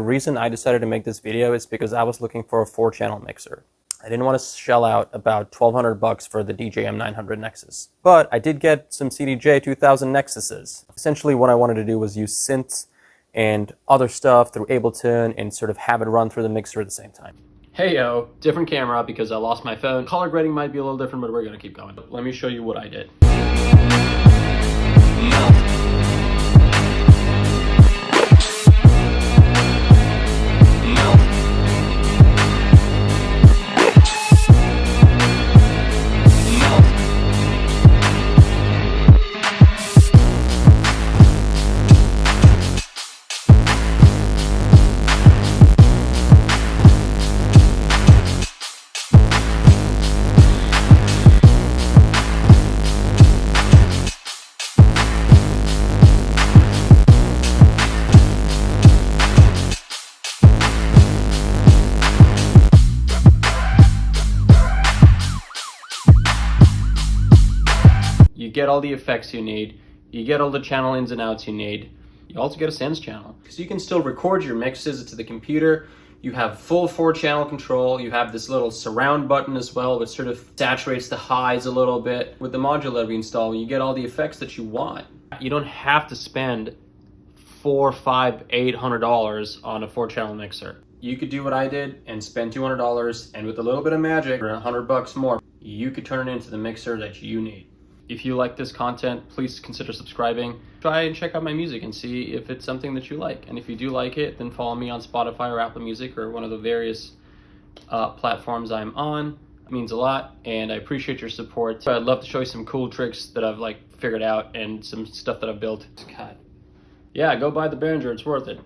reason I decided to make this video is because I was looking for a 4-channel mixer. I didn't want to shell out about $1,200 for the DJM 900 Nexus. But I did get some CDJ 2000 Nexuses. Essentially what I wanted to do was use synths and other stuff through Ableton and sort of have it run through the mixer at the same time. Hey yo, different camera because I lost my phone. Color grading might be a little different, but we're gonna keep going. Let me show you what I did. You get all the effects you need, you get all the channel ins and outs you need, you also get a Sends channel. Because you can still record your mixes to the computer, you have full 4-channel control, you have this little surround button as well, which sort of saturates the highs a little bit. With the module that we install, you get all the effects that you want. You don't have to spend $400, $500, $800 on a 4-channel mixer. You could do what I did and spend $200, and with a little bit of magic, or $100 more, you could turn it into the mixer that you need. If you like this content, please consider subscribing. Try and check out my music and see if it's something that you like. And if you do like it, then follow me on Spotify or Apple Music or one of the various platforms I'm on. It means a lot, and I appreciate your support. I'd love to show you some cool tricks that I've figured out and some stuff that I've built. God. Yeah, go buy the Behringer, it's worth it.